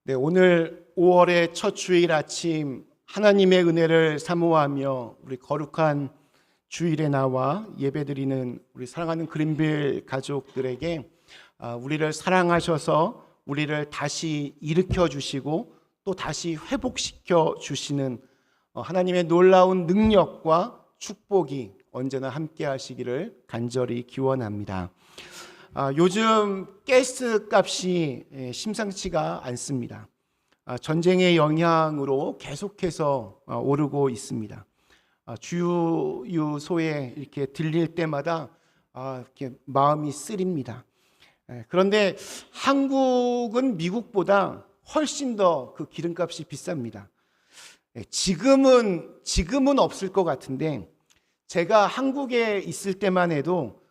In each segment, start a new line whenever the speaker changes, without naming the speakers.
네, 오늘 5월의 첫 주일 아침 하나님의 은혜를 사모하며 우리 거룩한 주일에 나와 예배드리는 우리 사랑하는 그린빌 가족들에게 우리를 사랑하셔서 우리를 다시 일으켜 주시고 또 다시 회복시켜 주시는 하나님의 놀라운 능력과 축복이 언제나 함께 하시기를 간절히 기원합니다. 요즘 가스 값이 심상치가 않습니다. 전쟁의 영향으로 계속해서 오르고 있습니다. 주유소에 이렇게 들릴 때마다 이렇게 마음이 쓰립니다. 그런데 한국은 미국보다 훨씬 더 그 기름값이 비쌉니다. 지금은 없을 것 같은데 제가 한국에 있을 때만 해도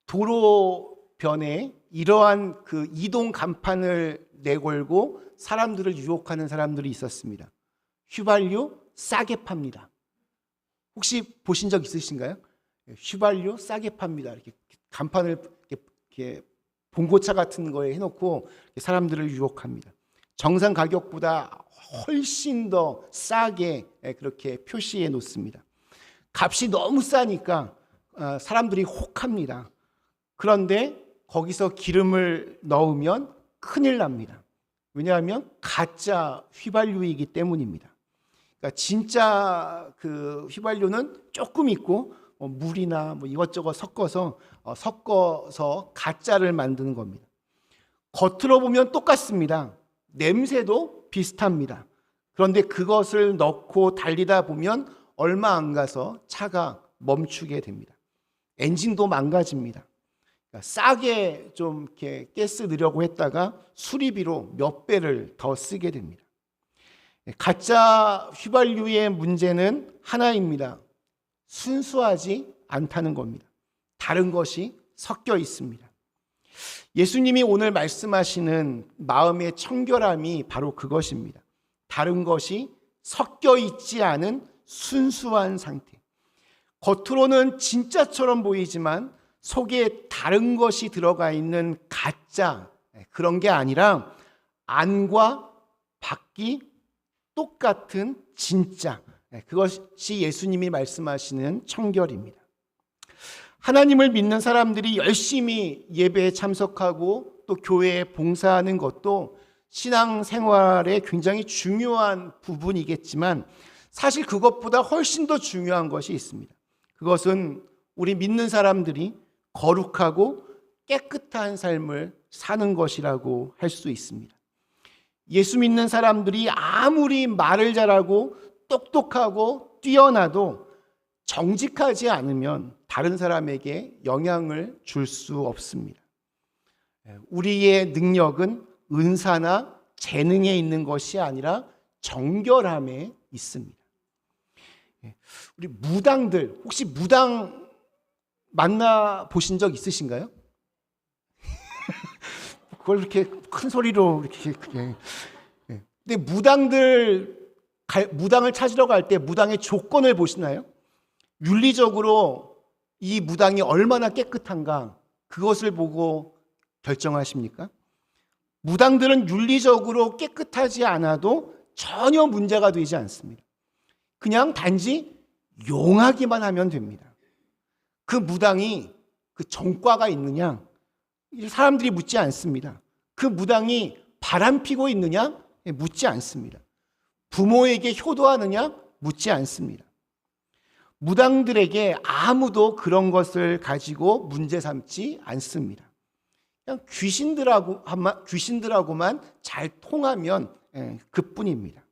도로변에 이러한 그 이동 간판을 내걸고 사람들을 유혹하는 사람들이 있었습니다. 휘발유 싸게 팝니다. 혹시 보신 적 있으신가요? 휘발유 싸게 팝니다. 이렇게 간판을 이렇게 봉고차 같은 거에 해놓고 사람들을 유혹합니다. 정상 가격보다 훨씬 더 싸게 그렇게 표시해 놓습니다. 값이 너무 싸니까 사람들이 혹합니다. 그런데 거기서 기름을 넣으면 큰일 납니다. 왜냐하면 가짜 휘발유이기 때문입니다. 그러니까 진짜 그 휘발유는 조금 있고 물이나 뭐 이것저것 섞어서 가짜를 만드는 겁니다. 겉으로 보면 똑같습니다. 냄새도 비슷합니다. 그런데 그것을 넣고 달리다 보면 얼마 안 가서 차가 멈추게 됩니다. 엔진도 망가집니다. 그러니까 싸게 좀 이렇게 가스 넣으려고 했다가 수리비로 몇 배를 더 쓰게 됩니다. 가짜 휘발유의 문제는 하나입니다. 순수하지 않다는 겁니다. 다른 것이 섞여 있습니다. 예수님이 오늘 말씀하시는 마음의 청결함이 바로 그것입니다. 다른 것이 섞여 있지 않은 순수한 상태. 겉으로는 진짜처럼 보이지만 속에 다른 것이 들어가 있는 가짜, 그런 게 아니라 안과 밖이 똑같은 진짜, 그것이 예수님이 말씀하시는 청결입니다. 하나님을 믿는 사람들이 열심히 예배에 참석하고 또 교회에 봉사하는 것도 신앙생활에 굉장히 중요한 부분이겠지만 사실 그것보다 훨씬 더 중요한 것이 있습니다. 그것은 우리 믿는 사람들이 거룩하고 깨끗한 삶을 사는 것이라고 할 수 있습니다. 예수 믿는 사람들이 아무리 말을 잘하고 똑똑하고 뛰어나도 정직하지 않으면 다른 사람에게 영향을 줄 수 없습니다. 우리의 능력은 은사나 재능에 있는 것이 아니라 정결함에 있습니다. 우리 무당들, 혹시 무당 만나 보신 적 있으신가요? 그걸 이렇게 큰 소리로 이렇게. 근데 무당을 찾으러 갈 때 무당의 조건을 보시나요? 윤리적으로 이 무당이 얼마나 깨끗한가 그것을 보고 결정하십니까? 무당들은 윤리적으로 깨끗하지 않아도 전혀 문제가 되지 않습니다. 그냥 단지 용하기만 하면 됩니다. 그 무당이 그 정과가 있느냐? 사람들이 묻지 않습니다. 그 무당이 바람 피고 있느냐? 묻지 않습니다. 부모에게 효도하느냐? 묻지 않습니다. 무당들에게 아무도 그런 것을 가지고 문제 삼지 않습니다. 그냥 귀신들하고만 잘 통하면 그뿐입니다.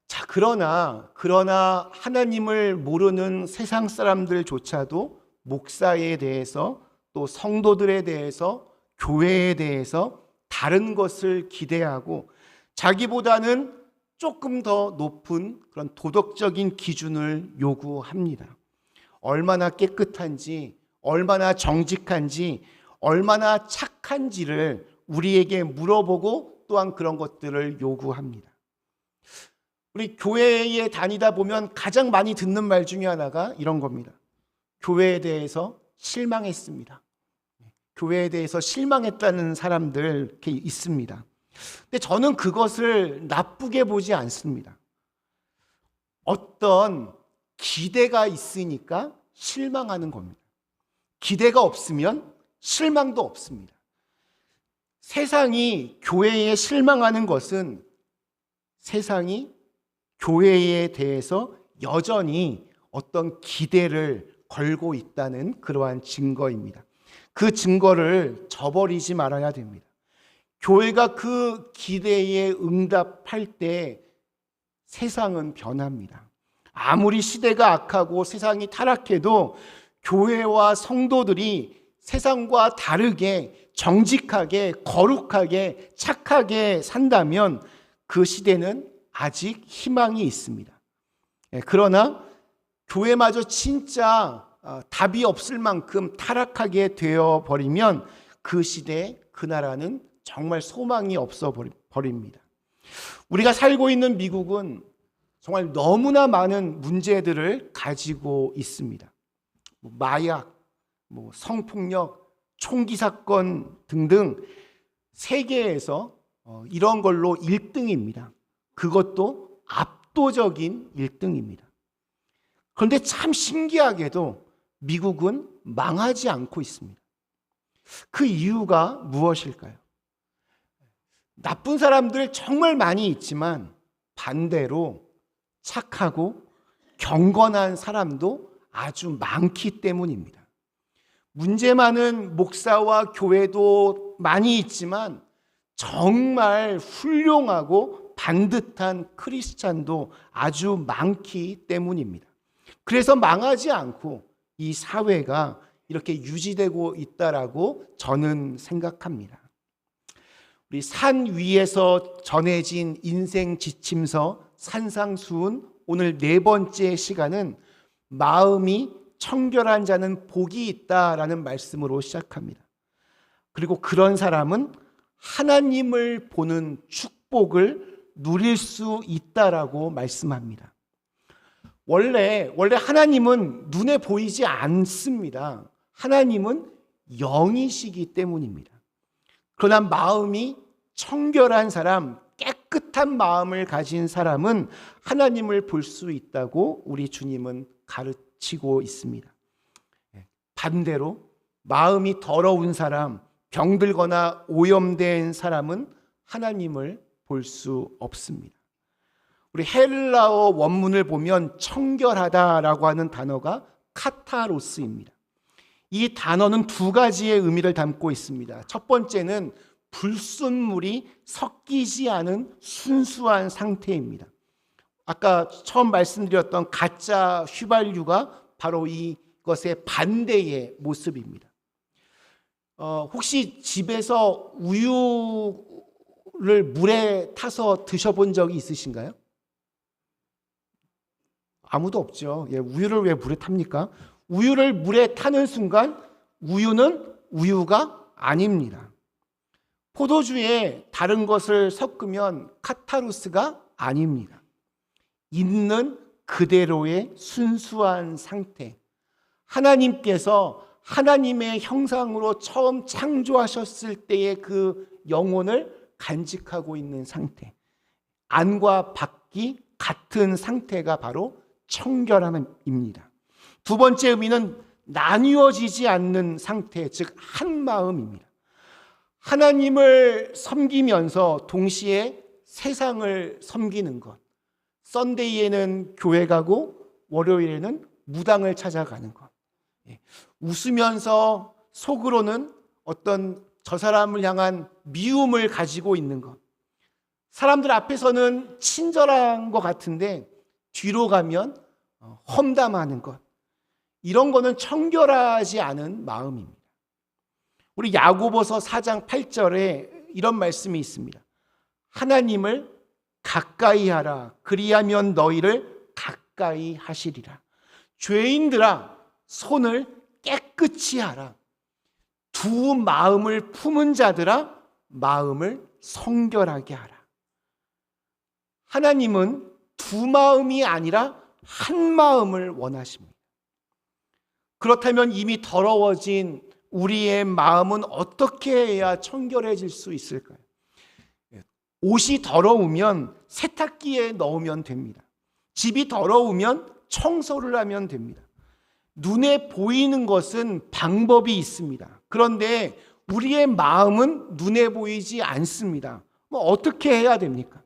자, 그러나 하나님을 모르는 세상 사람들조차도 목사에 대해서 또 성도들에 대해서 교회에 대해서 다른 것을 기대하고 자기보다는 조금 더 높은 그런 도덕적인 기준을 요구합니다. 얼마나 깨끗한지, 얼마나 정직한지, 얼마나 착한지를 우리에게 물어보고 또한 그런 것들을 요구합니다. 우리 교회에 다니다 보면 가장 많이 듣는 말 중에 하나가 이런 겁니다. 교회에 대해서 실망했습니다. 교회에 대해서 실망했다는 사람들 이렇게 있습니다. 근데 저는 그것을 나쁘게 보지 않습니다. 어떤 기대가 있으니까 실망하는 겁니다. 기대가 없으면 실망도 없습니다. 세상이 교회에 실망하는 것은 세상이 교회에 대해서 여전히 어떤 기대를 걸고 있다는 그러한 증거입니다. 그 증거를 저버리지 말아야 됩니다. 교회가 그 기대에 응답할 때 세상은 변합니다. 아무리 시대가 악하고 세상이 타락해도 교회와 성도들이 세상과 다르게 정직하게 거룩하게 착하게 산다면 그 시대는 아직 희망이 있습니다. 그러나 교회마저 진짜 답이 없을 만큼 타락하게 되어버리면 그 시대에 그 나라는 정말 소망이 없어 버립니다. 우리가 살고 있는 미국은 정말 너무나 많은 문제들을 가지고 있습니다. 마약, 성폭력, 총기 사건 등등 세계에서 이런 걸로 1등입니다. 그것도 압도적인 1등입니다. 그런데 참 신기하게도 미국은 망하지 않고 있습니다. 그 이유가 무엇일까요? 나쁜 사람들 정말 많이 있지만 반대로 착하고 경건한 사람도 아주 많기 때문입니다. 문제 많은 목사와 교회도 많이 있지만 정말 훌륭하고 반듯한 크리스찬도 아주 많기 때문입니다. 그래서 망하지 않고 이 사회가 이렇게 유지되고 있다라고 저는 생각합니다. 우리 산 위에서 전해진 인생 지침서 산상수훈 오늘 4번째 시간은 마음이 청결한 자는 복이 있다라는 말씀으로 시작합니다. 그리고 그런 사람은 하나님을 보는 축복을 누릴 수 있다라고 말씀합니다. 원래 하나님은 눈에 보이지 않습니다. 하나님은 영이시기 때문입니다. 그러나 마음이 청결한 사람, 깨끗한 마음을 가진 사람은 하나님을 볼 수 있다고 우리 주님은 가르치고 있습니다. 반대로 마음이 더러운 사람, 병들거나 오염된 사람은 하나님을 볼 수 없습니다. 우리 헬라어 원문을 보면 청결하다라고 하는 단어가 카타로스입니다. 이 단어는 2가지의 의미를 담고 있습니다. 첫 번째는 불순물이 섞이지 않은 순수한 상태입니다. 아까 처음 말씀드렸던 가짜 휘발유가 바로 이것의 반대의 모습입니다. 혹시 집에서 우유를 물에 타서 드셔본 적이 있으신가요? 아무도 없죠. 우유를 왜 물에 탑니까? 우유를 물에 타는 순간 우유는 우유가 아닙니다. 포도주에 다른 것을 섞으면 카타루스가 아닙니다. 있는 그대로의 순수한 상태. 하나님께서 하나님의 형상으로 처음 창조하셨을 때의 그 영혼을 간직하고 있는 상태. 안과 밖이 같은 상태가 바로 청결함입니다. 2번째 의미는 나뉘어지지 않는 상태, 즉 한 마음입니다. 하나님을 섬기면서 동시에 세상을 섬기는 것. 썬데이에는 교회 가고 월요일에는 무당을 찾아가는 것. 웃으면서 속으로는 어떤 저 사람을 향한 미움을 가지고 있는 것. 사람들 앞에서는 친절한 것 같은데 뒤로 가면 험담하는 것. 이런 거는 청결하지 않은 마음입니다. 우리 야고보서 4장 8절에 이런 말씀이 있습니다. 하나님을 가까이 하라. 그리하면 너희를 가까이 하시리라. 죄인들아, 손을 깨끗이 하라. 두 마음을 품은 자들아, 마음을 성결하게 하라. 하나님은 두 마음이 아니라 한 마음을 원하십니다. 그렇다면 이미 더러워진 우리의 마음은 어떻게 해야 청결해질 수 있을까요? 옷이 더러우면 세탁기에 넣으면 됩니다. 집이 더러우면 청소를 하면 됩니다. 눈에 보이는 것은 방법이 있습니다. 그런데 우리의 마음은 눈에 보이지 않습니다. 어떻게 해야 됩니까?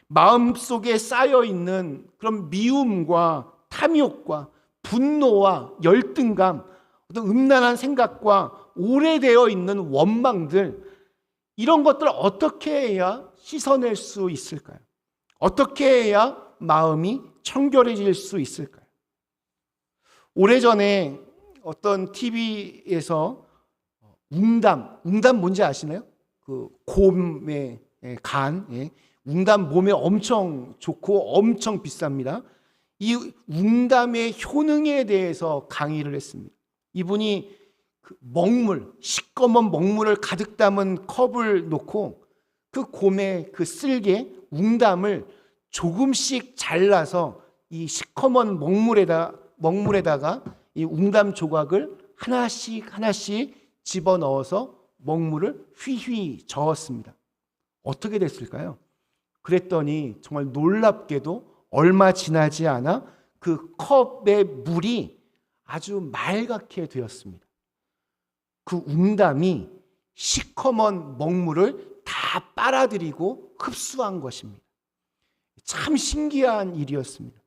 마음속에 쌓여 있는 그런 미움과 탐욕과 분노와 열등감, 어떤 음란한 생각과 오래되어 있는 원망들, 이런 것들을 어떻게 해야 씻어낼 수 있을까요? 어떻게 해야 마음이 청결해질 수 있을까요? 오래전에 어떤 TV에서 웅담 뭔지 아시나요? 그 곰의 간, 웅담 몸에 엄청 좋고 엄청 비쌉니다. 이 웅담의 효능에 대해서 강의를 했습니다. 이분이 그 먹물, 시꺼먼 먹물을 가득 담은 컵을 놓고 그 곰의 그 쓸개, 웅담을 조금씩 잘라서 이 시커먼 먹물에다가 이 웅담 조각을 하나씩 집어넣어서 먹물을 휘휘 저었습니다. 어떻게 됐을까요? 그랬더니 정말 놀랍게도 얼마 지나지 않아 그 컵의 물이 아주 맑게 되었습니다. 그 웅담이 시커먼 먹물을 다 빨아들이고 흡수한 것입니다. 참 신기한 일이었습니다.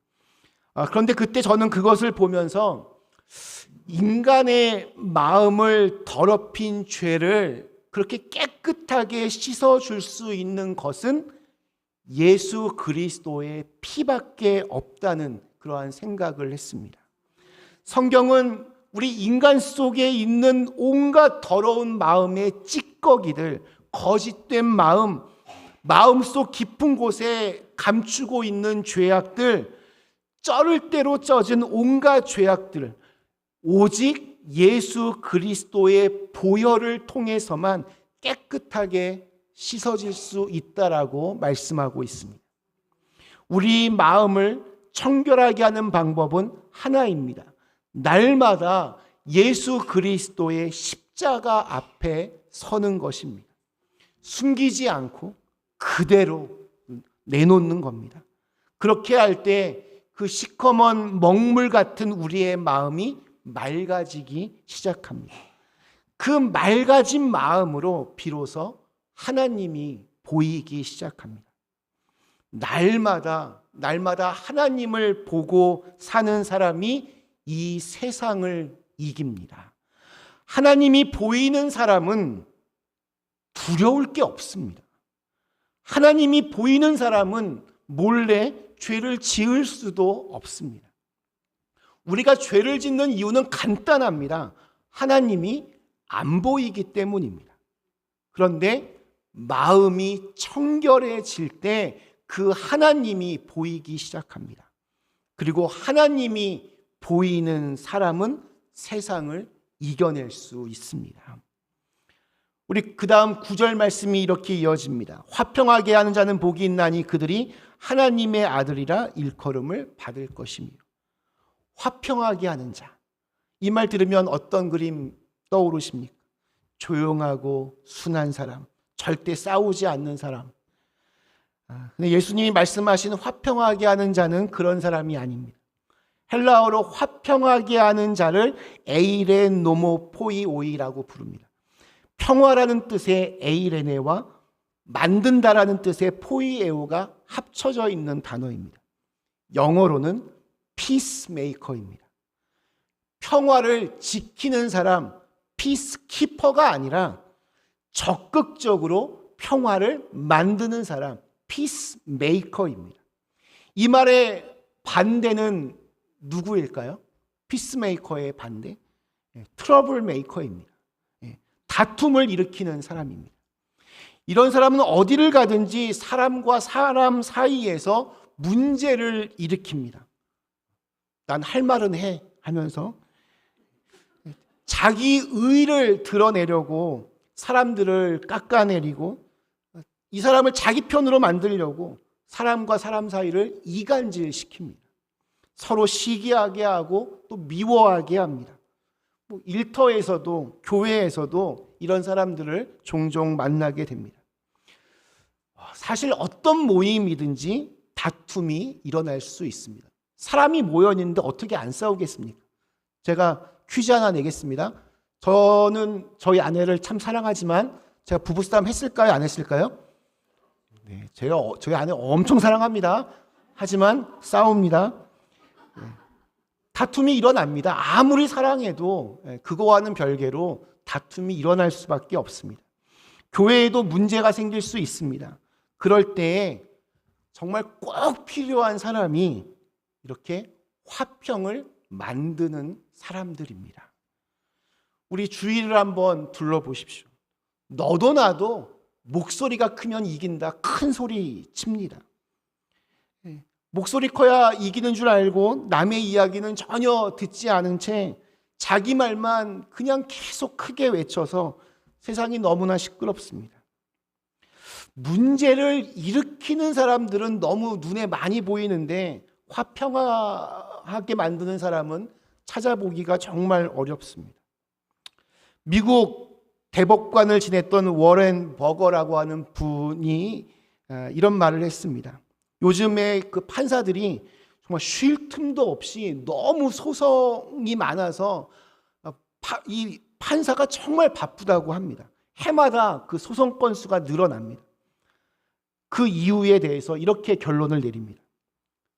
그런데 그때 저는 그것을 보면서 인간의 마음을 더럽힌 죄를 그렇게 깨끗하게 씻어줄 수 있는 것은 예수 그리스도의 피밖에 없다는 그러한 생각을 했습니다. 성경은 우리 인간 속에 있는 온갖 더러운 마음의 찌꺼기들, 거짓된 마음속 깊은 곳에 감추고 있는 죄악들, 쩔을 대로 쪄진 온갖 죄악들, 오직 예수 그리스도의 보혈을 통해서만 깨끗하게 씻어질 수 있다라고 말씀하고 있습니다. 우리 마음을 청결하게 하는 방법은 하나입니다. 날마다 예수 그리스도의 십자가 앞에 서는 것입니다. 숨기지 않고 그대로 내놓는 겁니다. 그렇게 할 때 그 시커먼 먹물 같은 우리의 마음이 맑아지기 시작합니다. 그 맑아진 마음으로 비로소 하나님이 보이기 시작합니다. 날마다 하나님을 보고 사는 사람이 이 세상을 이깁니다. 하나님이 보이는 사람은 두려울 게 없습니다. 하나님이 보이는 사람은 몰래 죄를 지을 수도 없습니다. 우리가 죄를 짓는 이유는 간단합니다. 하나님이 안 보이기 때문입니다. 그런데 마음이 청결해질 때 그 하나님이 보이기 시작합니다. 그리고 하나님이 보이는 사람은 세상을 이겨낼 수 있습니다. 우리 그 다음 9절 말씀이 이렇게 이어집니다. 화평하게 하는 자는 복이 있나니 그들이 하나님의 아들이라 일컬음을 받을 것이며. 화평하게 하는 자. 이 말 들으면 어떤 그림 떠오르십니까? 조용하고 순한 사람, 절대 싸우지 않는 사람. 근데 예수님이 말씀하시는 화평하게 하는 자는 그런 사람이 아닙니다. 헬라어로 화평하게 하는 자를 에이렌 노모 포이오이라고 부릅니다. 평화라는 뜻의 에이레네와 만든다라는 뜻의 포이에오가 합쳐져 있는 단어입니다. 영어로는 피스메이커입니다. 평화를 지키는 사람, 피스키퍼가 아니라 적극적으로 평화를 만드는 사람, 피스메이커입니다. 이 말의 반대는 누구일까요? 피스메이커의 반대? 트러블 메이커입니다. 다툼을 일으키는 사람입니다. 이런 사람은 어디를 가든지 사람과 사람 사이에서 문제를 일으킵니다. 난 할 말은 해 하면서 자기 의를 드러내려고 사람들을 깎아내리고 이 사람을 자기 편으로 만들려고 사람과 사람 사이를 이간질시킵니다. 서로 시기하게 하고 또 미워하게 합니다. 일터에서도 교회에서도 이런 사람들을 종종 만나게 됩니다. 사실 어떤 모임이든지 다툼이 일어날 수 있습니다. 사람이 모여 있는데 어떻게 안 싸우겠습니까? 제가 퀴즈 하나 내겠습니다. 저는 저희 아내를 참 사랑하지만 제가 부부싸움 했을까요? 안 했을까요? 네, 제가 저희 아내 엄청 사랑합니다. 하지만 싸웁니다. 네, 다툼이 일어납니다. 아무리 사랑해도 그거와는 별개로 다툼이 일어날 수밖에 없습니다. 교회에도 문제가 생길 수 있습니다. 그럴 때 정말 꼭 필요한 사람이 이렇게 화평을 만드는 사람들입니다. 우리 주위를 한번 둘러보십시오. 너도 나도 목소리가 크면 이긴다. 큰 소리 칩니다. 목소리 커야 이기는 줄 알고 남의 이야기는 전혀 듣지 않은 채 자기 말만 그냥 계속 크게 외쳐서 세상이 너무나 시끄럽습니다. 문제를 일으키는 사람들은 너무 눈에 많이 보이는데 화평하게 만드는 사람은 찾아보기가 정말 어렵습니다. 미국 대법관을 지냈던 워렌 버거라고 하는 분이 이런 말을 했습니다. 요즘에 그 판사들이 정말 쉴 틈도 없이 너무 소송이 많아서 이 판사가 정말 바쁘다고 합니다. 해마다 그 소송 건수가 늘어납니다. 그 이유에 대해서 이렇게 결론을 내립니다.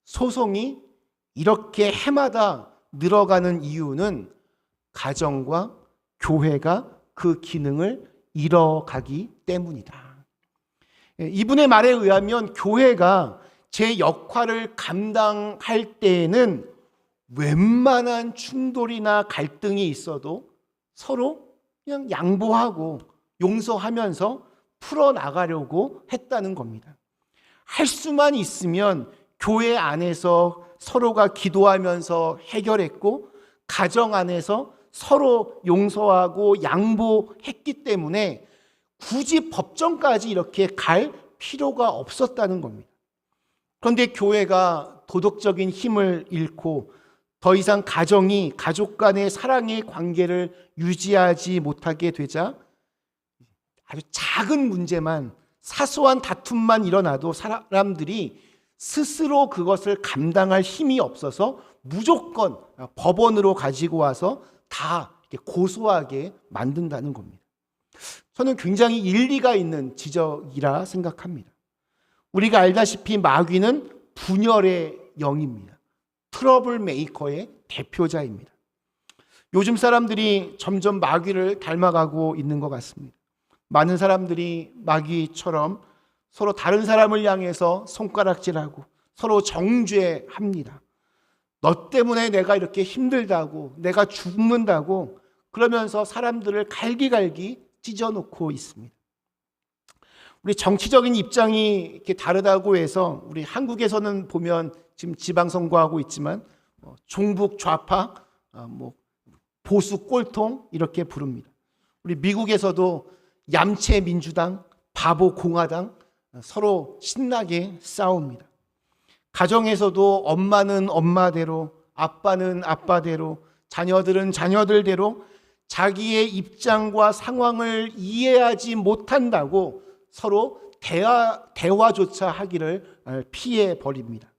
소송이 이렇게 해마다 늘어가는 이유는 가정과 교회가 그 기능을 잃어가기 때문이다. 이분의 말에 의하면 교회가 제 역할을 감당할 때에는 웬만한 충돌이나 갈등이 있어도 서로 그냥 양보하고 용서하면서 풀어나가려고 했다는 겁니다. 할 수만 있으면 교회 안에서 서로가 기도하면서 해결했고 가정 안에서 서로 용서하고 양보했기 때문에 굳이 법정까지 이렇게 갈 필요가 없었다는 겁니다. 그런데 교회가 도덕적인 힘을 잃고 더 이상 가족 간의 사랑의 관계를 유지하지 못하게 되자 아주 작은 문제만, 사소한 다툼만 일어나도 사람들이 스스로 그것을 감당할 힘이 없어서 무조건 법원으로 가지고 와서 다 이렇게 고소하게 만든다는 겁니다. 저는 굉장히 일리가 있는 지적이라 생각합니다. 우리가 알다시피 마귀는 분열의 영입니다. 트러블 메이커의 대표자입니다. 요즘 사람들이 점점 마귀를 닮아가고 있는 것 같습니다. 많은 사람들이 마귀처럼 서로 다른 사람을 향해서 손가락질하고 서로 정죄합니다. 너 때문에 내가 이렇게 힘들다고, 내가 죽는다고 그러면서 사람들을 갈기갈기 찢어놓고 있습니다. 우리 정치적인 입장이 이렇게 다르다고 해서 우리 한국에서는 보면 지금 지방선거하고 있지만 종북 좌파, 보수 꼴통 이렇게 부릅니다. 우리 미국에서도 얌체 민주당, 바보 공화당 서로 신나게 싸웁니다. 가정에서도 엄마는 엄마대로, 아빠는 아빠대로, 자녀들은 자녀들대로 자기의 입장과 상황을 이해하지 못한다고 서로 대화조차 하기를 피해 버립니다.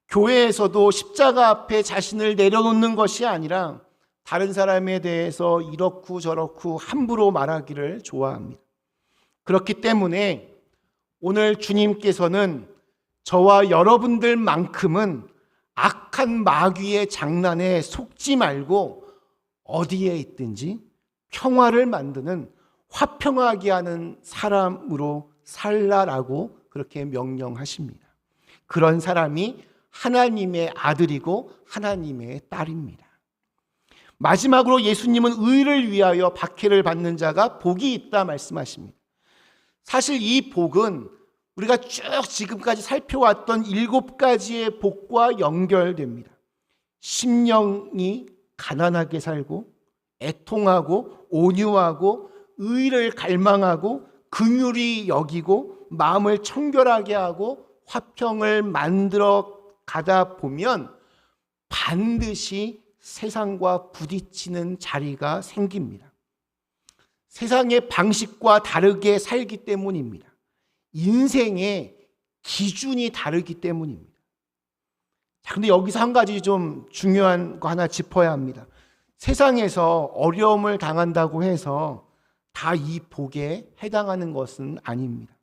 교회에서도 십자가 앞에 자신을 내려놓는 것이 아니라 다른 사람에 대해서 이렇고 저렇고 함부로 말하기를 좋아합니다. 그렇기 때문에 오늘 주님께서는 저와 여러분들만큼은 악한 마귀의 장난에 속지 말고 어디에 있든지 평화를 만드는, 화평하게 하는 사람으로 살라라고 그렇게 명령하십니다. 그런 사람이 하나님의 아들이고 하나님의 딸입니다. 마지막으로 예수님은 의를 위하여 박해를 받는 자가 복이 있다 말씀하십니다. 사실 이 복은 우리가 쭉 지금까지 살펴왔던 7가지의 복과 연결됩니다. 심령이 가난하게 살고 애통하고 온유하고 의를 갈망하고 긍휼히 여기고 마음을 청결하게 하고 화평을 만들어 가다 보면 반드시 세상과 부딪히는 자리가 생깁니다. 세상의 방식과 다르게 살기 때문입니다. 인생의 기준이 다르기 때문입니다. 자, 근데 여기서 한 가지 좀 중요한 거 하나 짚어야 합니다. 세상에서 어려움을 당한다고 해서 다 이 복에 해당하는 것은 아닙니다.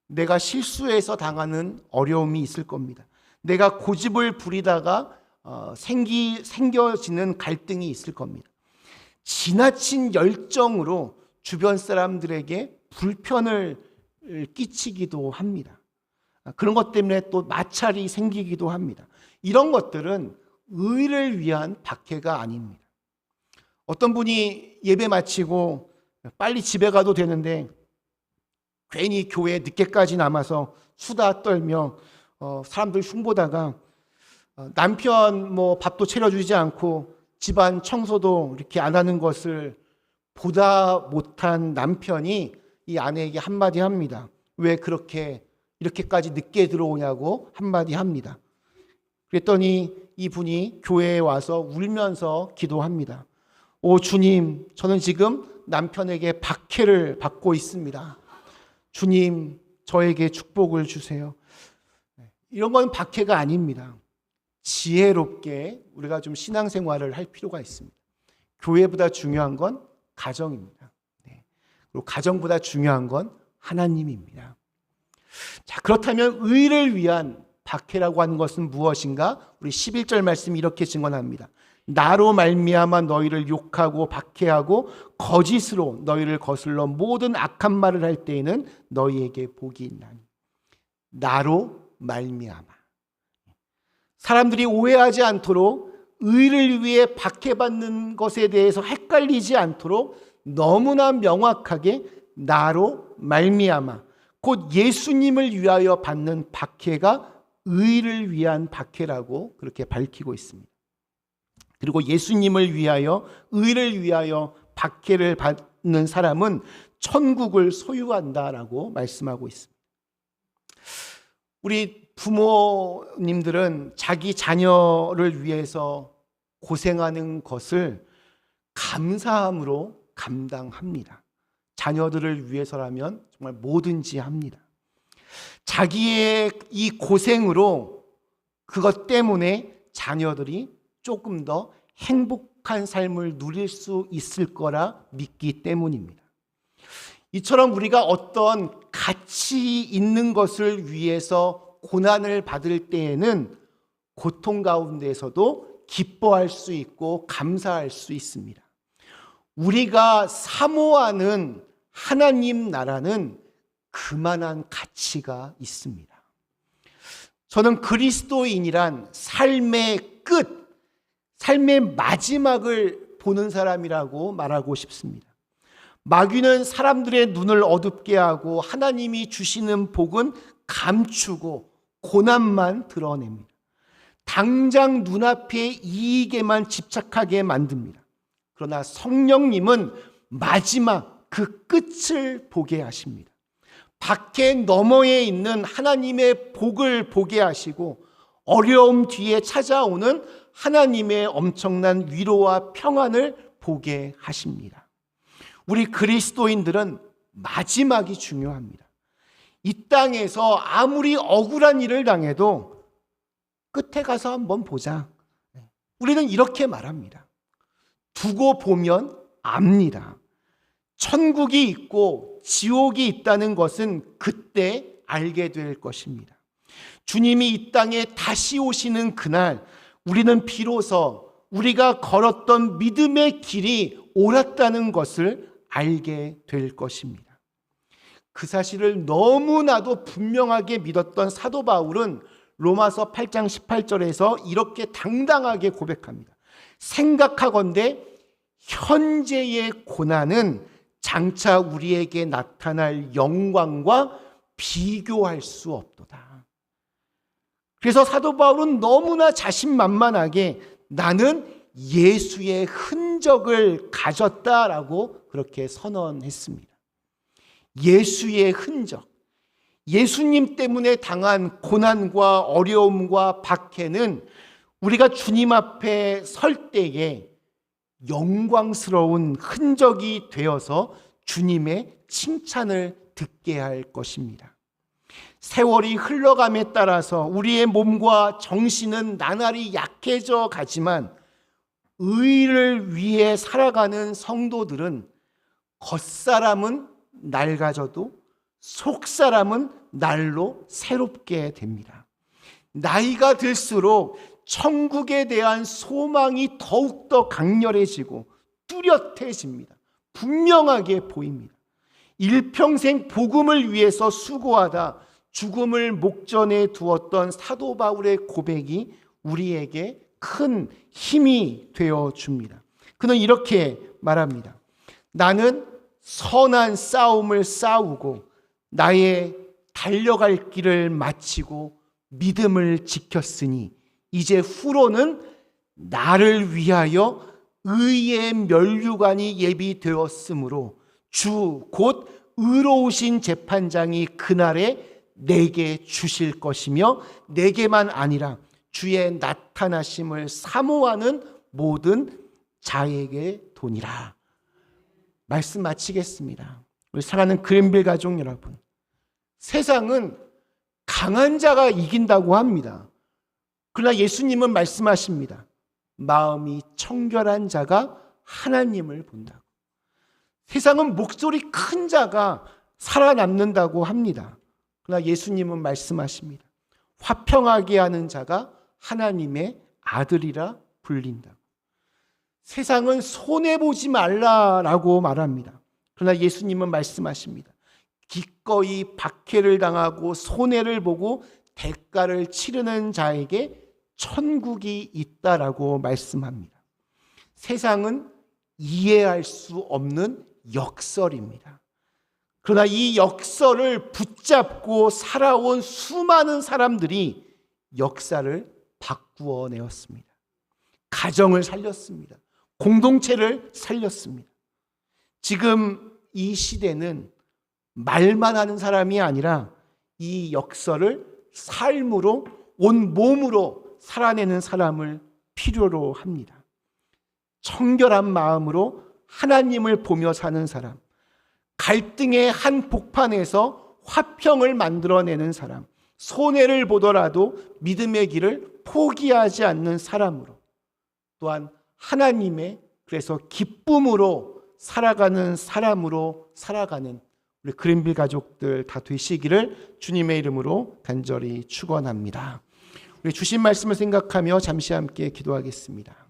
내가 실수해서 당하는 어려움이 있을 겁니다. 내가 고집을 부리다가 생겨지는 갈등이 있을 겁니다. 지나친 열정으로 주변 사람들에게 불편을 끼치기도 합니다. 그런 것 때문에 또 마찰이 생기기도 합니다. 이런 것들은 의를 위한 박해가 아닙니다. 어떤 분이 예배 마치고 빨리 집에 가도 되는데 괜히 교회에 늦게까지 남아서 수다 떨며 사람들 흉보다가 남편 밥도 차려주지 않고 집안 청소도 이렇게 안 하는 것을 보다 못한 남편이 이 아내에게 한마디 합니다. 왜 이렇게까지 늦게 들어오냐고 한마디 합니다. 그랬더니 이분이 교회에 와서 울면서 기도합니다. 오 주님, 저는 지금 남편에게 박해를 받고 있습니다. 주님, 저에게 축복을 주세요. 이런 건 박해가 아닙니다. 지혜롭게 우리가 좀 신앙생활을 할 필요가 있습니다. 교회보다 중요한 건 가정입니다. 그리고 가정보다 중요한 건 하나님입니다. 자, 그렇다면 의를 위한 박해라고 하는 것은 무엇인가? 우리 11절 말씀이 이렇게 증언합니다. 나로 말미암아 너희를 욕하고 박해하고 거짓으로 너희를 거슬러 모든 악한 말을 할 때에는 너희에게 복이 있나니. 나로 말미암아. 사람들이 오해하지 않도록 의를 위해 박해받는 것에 대해서 헷갈리지 않도록 너무나 명확하게 나로 말미암아, 곧 예수님을 위하여 받는 박해가 의를 위한 박해라고 그렇게 밝히고 있습니다. 그리고 예수님을 위하여, 의를 위하여 박해를 받는 사람은 천국을 소유한다라고 말씀하고 있습니다. 우리 부모님들은 자기 자녀를 위해서 고생하는 것을 감사함으로 감당합니다. 자녀들을 위해서라면 정말 뭐든지 합니다. 자기의 이 고생으로 그것 때문에 자녀들이 조금 더 행복한 삶을 누릴 수 있을 거라 믿기 때문입니다. 이처럼 우리가 어떤 가치 있는 것을 위해서 고난을 받을 때에는 고통 가운데에서도 기뻐할 수 있고 감사할 수 있습니다. 우리가 사모하는 하나님 나라는 그만한 가치가 있습니다. 저는 그리스도인이란 삶의 끝, 삶의 마지막을 보는 사람이라고 말하고 싶습니다. 마귀는 사람들의 눈을 어둡게 하고 하나님이 주시는 복은 감추고 고난만 드러냅니다. 당장 눈앞의 이익에만 집착하게 만듭니다. 그러나 성령님은 마지막 그 끝을 보게 하십니다. 박해 너머에 있는 하나님의 복을 보게 하시고 어려움 뒤에 찾아오는 하나님의 엄청난 위로와 평안을 보게 하십니다. 우리 그리스도인들은 마지막이 중요합니다. 이 땅에서 아무리 억울한 일을 당해도 끝에 가서 한번 보자. 우리는 이렇게 말합니다. 두고 보면 압니다. 천국이 있고 지옥이 있다는 것은 그때 알게 될 것입니다. 주님이 이 땅에 다시 오시는 그날 우리는 비로소 우리가 걸었던 믿음의 길이 옳았다는 것을 알게 될 것입니다. 그 사실을 너무나도 분명하게 믿었던 사도 바울은 로마서 8장 18절에서 이렇게 당당하게 고백합니다. 생각하건대 현재의 고난은 장차 우리에게 나타날 영광과 비교할 수 없도다. 그래서 사도 바울은 너무나 자신만만하게 나는 예수의 흔적을 가졌다라고 그렇게 선언했습니다. 예수의 흔적. 예수님 때문에 당한 고난과 어려움과 박해는 우리가 주님 앞에 설 때에 영광스러운 흔적이 되어서 주님의 칭찬을 듣게 할 것입니다. 세월이 흘러감에 따라서 우리의 몸과 정신은 나날이 약해져 가지만 의를 위해 살아가는 성도들은 겉사람은 낡아져도 속사람은 날로 새롭게 됩니다. 나이가 들수록 천국에 대한 소망이 더욱더 강렬해지고 뚜렷해집니다. 분명하게 보입니다. 일평생 복음을 위해서 수고하다 죽음을 목전에 두었던 사도 바울의 고백이 우리에게 큰 힘이 되어 줍니다. 그는 이렇게 말합니다. 나는 선한 싸움을 싸우고 나의 달려갈 길을 마치고 믿음을 지켰으니 이제 후로는 나를 위하여 의의 면류관이 예비되었으므로 주 곧 의로우신 재판장이 그날에 내게 주실 것이며 내게만 아니라 주의 나타나심을 사모하는 모든 자에게 도니라. 말씀 마치겠습니다. 우리 사랑하는 그랜빌 가족 여러분, 세상은 강한 자가 이긴다고 합니다. 그러나 예수님은 말씀하십니다. 마음이 청결한 자가 하나님을 본다고. 세상은 목소리 큰 자가 살아남는다고 합니다. 그러나 예수님은 말씀하십니다. 화평하게 하는 자가 하나님의 아들이라 불린다고. 세상은 손해보지 말라라고 말합니다. 그러나 예수님은 말씀하십니다. 기꺼이 박해를 당하고 손해를 보고 대가를 치르는 자에게 천국이 있다라고 말씀합니다. 세상은 이해할 수 없는 역설입니다. 그러나 이 역설을 붙잡고 살아온 수많은 사람들이 역사를 바꾸어 내었습니다. 가정을 살렸습니다. 공동체를 살렸습니다. 지금 이 시대는 말만 하는 사람이 아니라 이 역설을 삶으로 온 몸으로 살아내는 사람을 필요로 합니다. 청결한 마음으로 하나님을 보며 사는 사람, 갈등의 한 복판에서 화평을 만들어내는 사람, 손해를 보더라도 믿음의 길을 포기하지 않는 사람으로, 또한 하나님의 그래서 기쁨으로 살아가는 사람으로 살아가는 우리 그랜빌 가족들 다 되시기를 주님의 이름으로 간절히 축원합니다. 우리 주신 말씀을 생각하며 잠시 함께 기도하겠습니다.